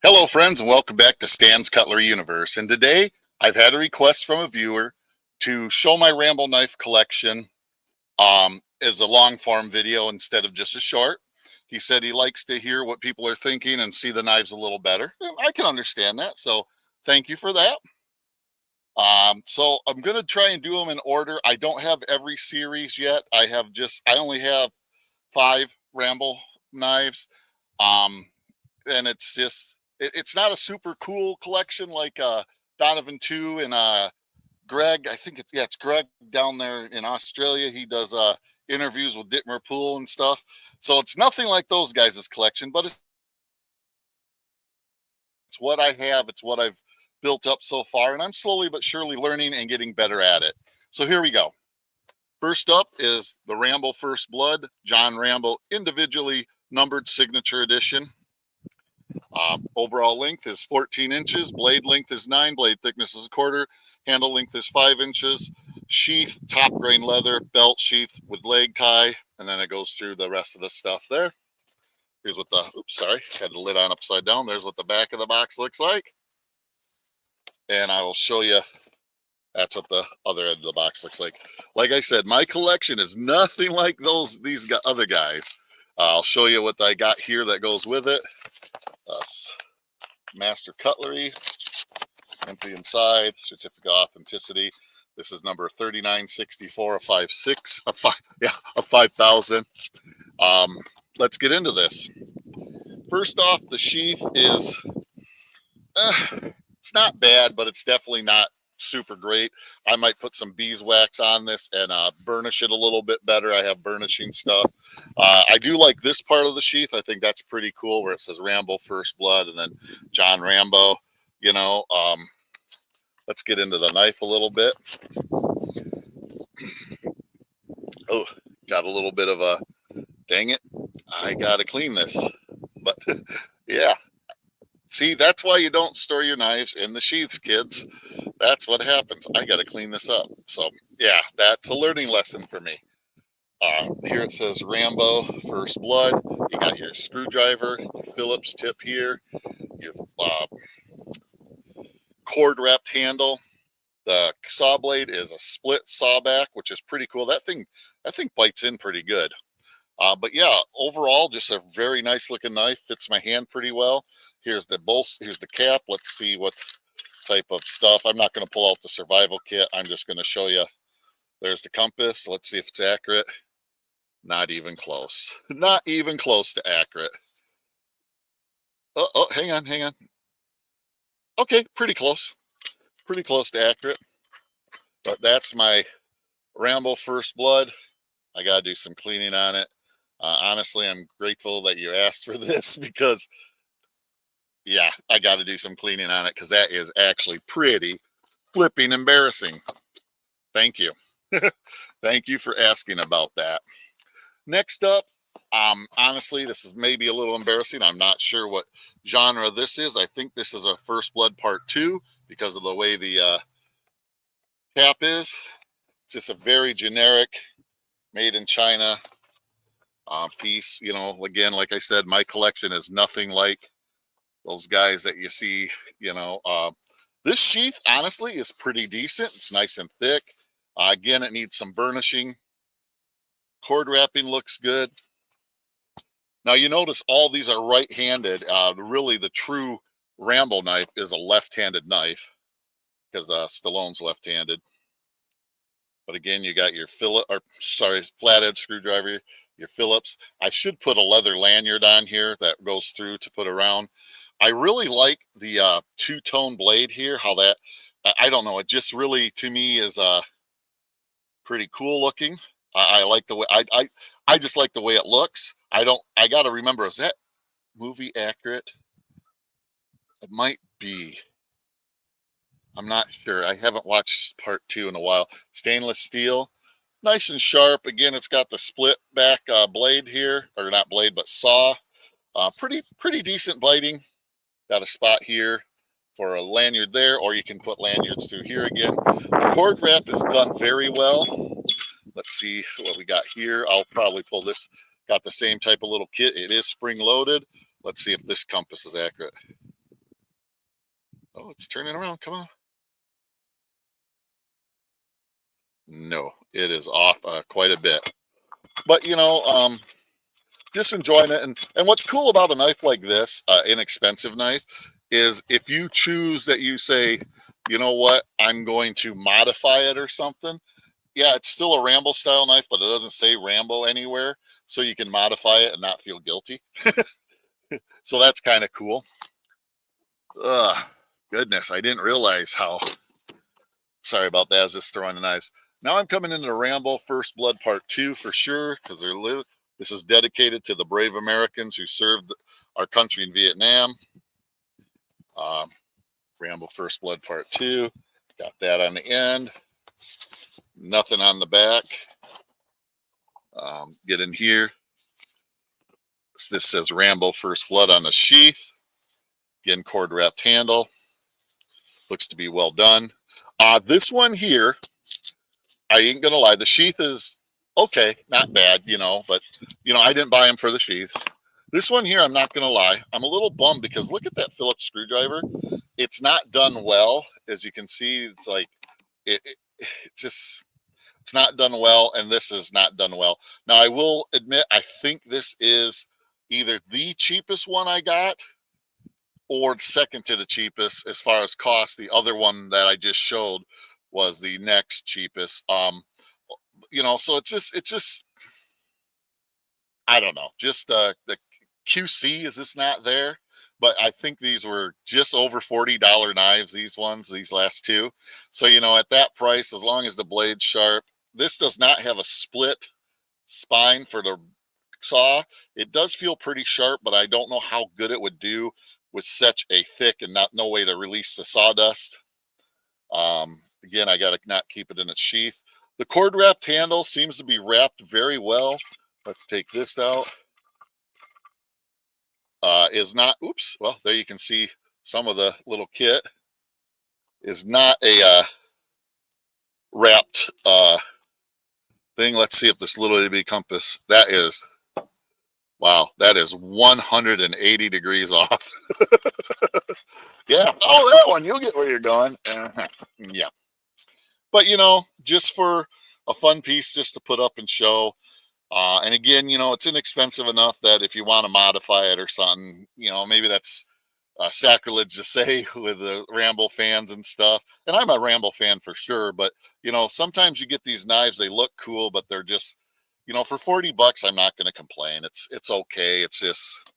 Hello friends and welcome back to Stan's Cutlery Universe, and today I've had a request from a viewer to show my Rambo knife collection as a long form video instead of just a short. He said he likes to hear what people are thinking and see the knives a little better, and I can understand that, so thank you for that. So I'm going to try and do them in order. I don't have every series yet. I only have 5 Rambo knives. Um, and it's not a super cool collection like Donovan 2 and Greg. I think it's Greg down there in Australia. He does interviews with Dittmer Pool and stuff. So it's nothing like those guys' collection, but it's what I have. It's what I've built up so far, and I'm slowly but surely learning and getting better at it. So here we go. First up is the Rambo First Blood, John Rambo individually numbered signature edition. Overall length is 14 inches, blade length is 9, blade thickness is 1/4, handle length is 5 inches, sheath, top grain leather, belt sheath with leg tie, and then it goes through the rest of the stuff there. Here's what the, oops, sorry, had the lid on upside down. There's what the back of the box looks like. And I will show you, that's what the other end of the box looks like. Like I said, my collection is nothing like these other guys. I'll show you what I got here that goes with it. Master Cutlery, empty inside, certificate of authenticity. This is number 3964 of 56, of 5,000. Let's get into this. First off, the sheath is, it's not bad, but it's definitely not super great. I might put some beeswax on this and burnish it a little bit better. I have burnishing stuff. I do like this part of the sheath. I think that's pretty cool where it says Rambo First Blood and then John Rambo, you know. Let's get into the knife a little bit. Oh, got a little bit of a, dang it, I gotta clean this. But yeah, see, that's why you don't store your knives in the sheaths, kids. That's what happens. I gotta clean this up. So yeah, that's a learning lesson for me. Here it says Rambo First Blood. You got your screwdriver, your Phillips tip here, your cord wrapped handle. The saw blade is a split saw back, which is pretty cool. That thing bites in pretty good. But yeah, overall, just a very nice looking knife. Fits my hand pretty well. Here's the here's the cap. Let's see what type of stuff. I'm not going to pull out the survival kit. I'm just going to show you. There's the compass. Let's see if it's accurate. Not even close. Not even close to accurate. Oh, hang on. Okay, pretty close. Pretty close to accurate. But that's my Rambo First Blood. I got to do some cleaning on it. Honestly, I'm grateful that you asked for this because, yeah, I got to do some cleaning on it because that is actually pretty flipping embarrassing. Thank you. Thank you for asking about that. Next up, honestly, this is maybe a little embarrassing. I'm not sure what genre this is. I think this is a First Blood Part 2 because of the way the cap is. It's just a very generic, made in China piece. You know, again, like I said, my collection is nothing like those guys that you see. You know, this sheath, honestly, is pretty decent. It's nice and thick. Again, it needs some burnishing. Cord wrapping looks good. Now you notice all these are right-handed. Really, the true Rambo knife is a left-handed knife because Stallone's left-handed. But again, you got your flathead screwdriver, your Phillips. I should put a leather lanyard on here that goes through to put around. I really like the two-tone blade here. How that, I don't know. It just really, to me, is pretty cool looking. I like the way I just like the way it looks. I got to remember, is that movie accurate? It might be. I'm not sure. I haven't watched part 2 in a while. Stainless steel, nice and sharp. Again, it's got the split back blade here, or not blade, but saw. Pretty decent blading. Got a spot here for a lanyard there, or you can put lanyards through here again. The cord wrap is done very well. Let's see what we got here. I'll probably pull this. Got the same type of little kit. It is spring loaded. Let's see if this compass is accurate. Oh, it's turning around. Come on. No, it is off quite a bit. But just enjoying it. And what's cool about a knife like this, inexpensive knife, is if you choose that you say, you know what, I'm going to modify it or something. Yeah, it's still a Rambo style knife, but it doesn't say Rambo anywhere. So you can modify it and not feel guilty. So that's kind of cool. Ugh, goodness, I didn't realize how. Sorry about that. I was just throwing the knives. Now I'm coming into Rambo First Blood Part 2 for sure, because this is dedicated to the brave Americans who served our country in Vietnam. Um, Rambo First Blood Part 2. Got that on the end. Nothing on the back. Get in here. This says Rambo First Blood on the sheath. Again, cord wrapped handle. Looks to be well done. This one here, I ain't gonna lie, the sheath is okay, not bad, but I didn't buy them for the sheaths. This one here, I'm not gonna lie, I'm a little bummed because look at that Phillips screwdriver. It's not done well, as you can see. It's like it's not done well, and this is not done well. Now I will admit, I think this is either the cheapest one I got or second to the cheapest as far as cost. The other one that I just showed was the next cheapest. So it's just I don't know, just the QC is just not there. But I think these were just over $40 knives, these last two. So at that price, as long as the blade's sharp. This does not have a split spine for the saw. It does feel pretty sharp, but I don't know how good it would do with such a thick and no way to release the sawdust. Again, I got to not keep it in its sheath. The cord wrapped handle seems to be wrapped very well. Let's take this out. Is not, oops, well, there you can see some of the little kit is not a wrapped thing. Let's see if this little itty compass, that is, wow, that is 180 degrees off. Yeah, oh, that one, you'll get where you're going. Yeah. But, just for a fun piece just to put up and show. And again, it's inexpensive enough that if you want to modify it or something, maybe that's sacrilege to say with the Rambo fans and stuff. And I'm a Rambo fan for sure, but sometimes you get these knives, they look cool, but they're just, for 40 bucks, I'm not going to complain. It's okay. It's just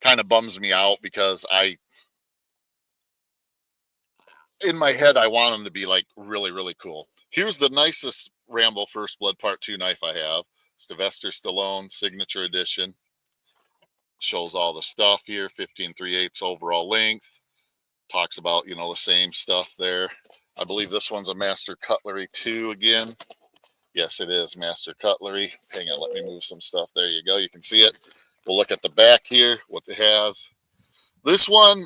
kind of bums me out because in my head, I want them to be like really, really cool. Here's the nicest Rambo First Blood Part 2 knife I have. Sylvester Stallone Signature Edition. Shows all the stuff here, 15 3/8 overall length. Talks about, the same stuff there. I believe this one's a Master Cutlery 2 again. Yes, it is Master Cutlery. Hang on, let me move some stuff. There you go. You can see it. We'll look at the back here, what it has. This one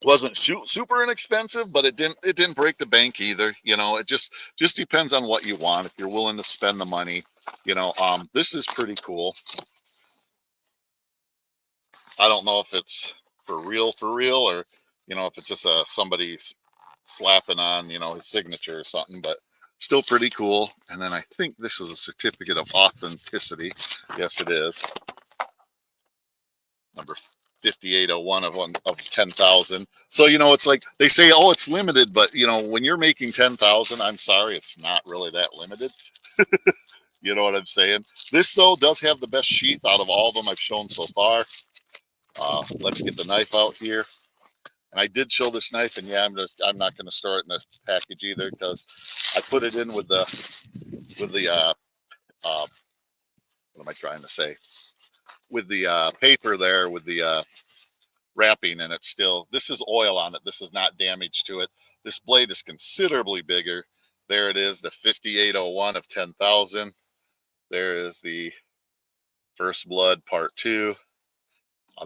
wasn't super inexpensive, but it didn't break the bank either. It just depends on what you want. If you're willing to spend the money, this is pretty cool. I don't know if it's for real, or if it's just somebody slapping on his signature or something, but still pretty cool. And then I think this is a certificate of authenticity. Yes, it is. Number 5801 of 10,000. So it's like they say, oh, it's limited, but when you're making 10,000, I'm sorry, it's not really that limited. You know what I'm saying? This though does have the best sheath out of all of them I've shown so far. Let's get the knife out here. And I did show this knife, and yeah, I'm not going to store it in a package either because I put it in with the what am I trying to say? With the paper there, with the wrapping, and it's still, this is oil on it. This is not damage to it. This blade is considerably bigger. There it is, the 5801 of 10,000. There is the First Blood Part 2.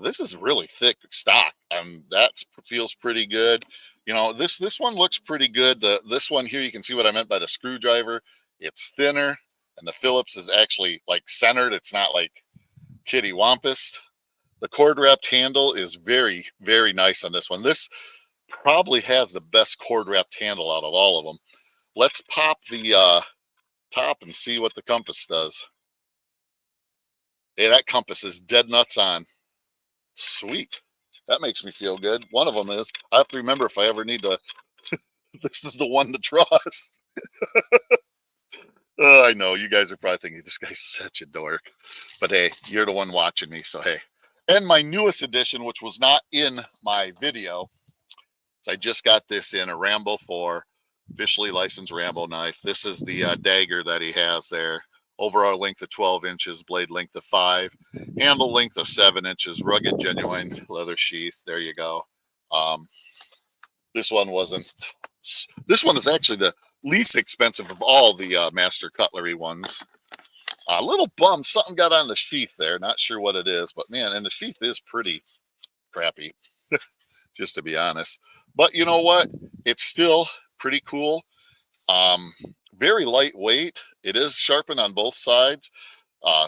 This is really thick stock. That feels pretty good. This one looks pretty good. This one here, you can see what I meant by the screwdriver. It's thinner, and the Phillips is actually like centered. It's not like kitty wampus. The cord wrapped handle is very, very nice on this one. probably has the best cord wrapped handle out of all of them. Let's pop the top and see what the compass does. Hey, that compass is dead nuts on. Sweet. That makes me feel good. One of them is. I have to remember if I ever need to. This is the one to trust. Oh, I know you guys are probably thinking this guy's such a dork, but hey, you're the one watching me, so hey. And my newest addition, which was not in my video, so I just got this in a Rambo IV, officially licensed Rambo knife. This is the dagger that he has there. Overall length of 12 inches, blade length of 5, handle length of 7 inches, rugged, genuine leather sheath. There you go. Um, this one wasn't. This one is actually the least expensive of all the Master Cutlery ones. A little bummed. Something got on the sheath there. Not sure what it is, but man, and the sheath is pretty crappy, just to be honest. But you know what? It's still pretty cool. Um, Very lightweight. It is sharpened on both sides.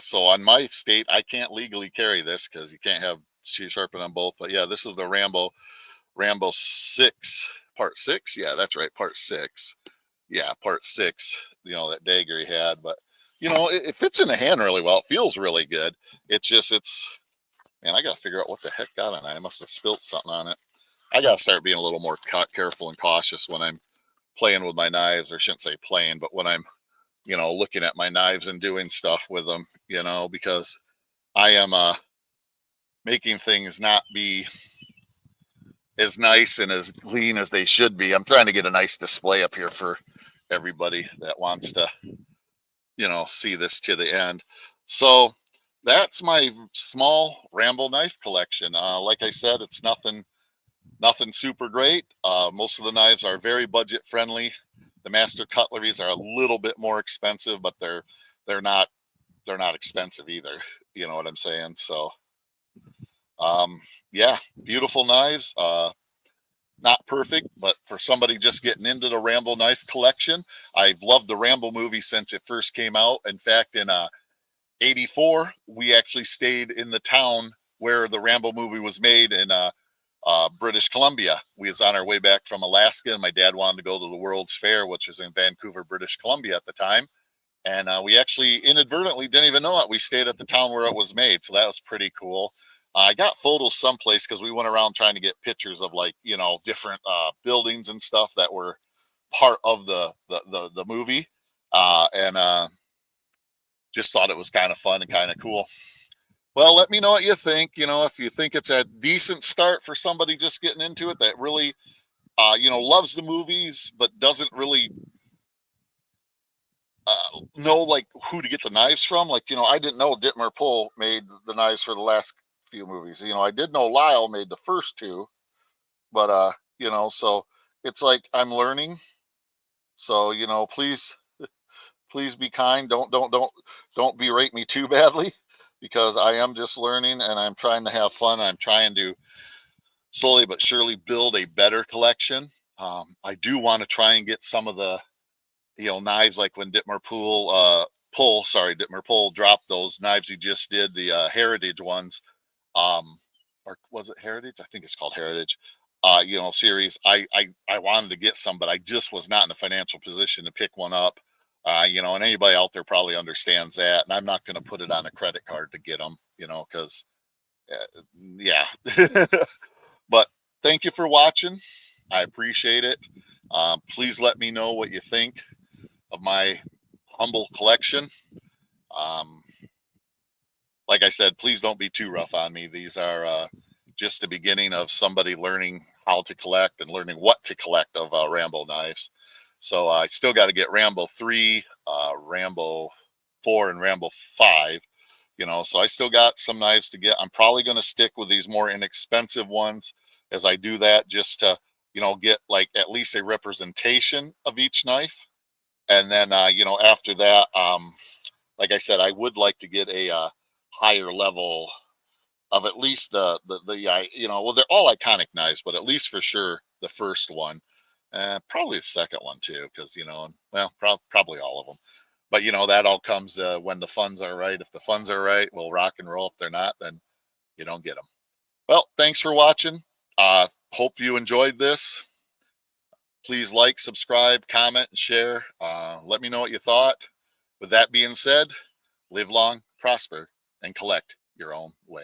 So on my state, I can't legally carry this because you can't have sharpened on both. But yeah, this is the Rambo VI, part 6. Yeah, that's right, part 6. Yeah, part 6. You know, that dagger he had, but you know, it fits in the hand really well. It feels really good. It's man, I gotta figure out what the heck got on it. I must have spilled something on it. I gotta start being a little more careful and cautious when I'm playing with my knives, or I shouldn't say playing, but when I'm, you know, looking at my knives and doing stuff with them, you know, because I am making things not be as nice and as clean as they should be. I'm trying to get a nice display up here for everybody that wants to, you know, see this to the end. So that's my small Rambo knife collection. Like I said, it's nothing super great. Most of the knives are very budget friendly. The Master Cutleries are a little bit more expensive, but they're not expensive either. You know what I'm saying? So yeah, beautiful knives. Not perfect, but for somebody just getting into the Rambo knife collection, I've loved the Rambo movie since it first came out. In fact, in '84, we actually stayed in the town where the Rambo movie was made in British Columbia. We was on our way back from Alaska, and my dad wanted to go to the World's Fair, which was in Vancouver, British Columbia at the time. And we actually inadvertently didn't even know it. We stayed at the town where it was made, so that was pretty cool. I got photos someplace because we went around trying to get pictures of, like, you know, different buildings and stuff that were part of the movie, and just thought it was kind of fun and kind of cool. Well, let me know what you think. You know, if you think it's a decent start for somebody just getting into it that really, you know, loves the movies but doesn't really know like who to get the knives from. Like, you know, I didn't know Dittmer Pohl made the knives for the last few movies. You know, I did know Lyle made the first two, but you know, so it's like I'm learning. So, you know, please be kind. Don't berate me too badly, because I am just learning and I'm trying to have fun. I'm trying to slowly but surely build a better collection. I do want to try and get some of the, you know, knives, like when Dittmer Pohl dropped those knives he just did, the Heritage ones. Or was it Heritage? I think it's called Heritage. You know, series. I wanted to get some, but I just was not in a financial position to pick one up. You know, and anybody out there probably understands that. And I'm not going to put it on a credit card to get them, you know, because yeah. But thank you for watching. I appreciate it. Please let me know what you think of my humble collection. Um, like I said, please don't be too rough on me. These are just the beginning of somebody learning how to collect and learning what to collect of Rambo knives. So I still got to get Rambo 3, Rambo 4, and Rambo 5. You know, so I still got some knives to get. I'm probably going to stick with these more inexpensive ones as I do that, just to, you know, get like at least a representation of each knife. And then, you know, after that, like I said, I would like to get a higher level of at least you know, well, they're all iconic knives, but at least for sure the first one, probably the second one too, because, you know, well, probably all of them. But you know, that all comes when the funds are right. If the funds are right, we'll rock and roll. If they're not, then you don't get them. Well, thanks for watching. Hope you enjoyed this. Please like, subscribe, comment, and share. Let me know what you thought. With that being said, live long, prosper, and collect your own way.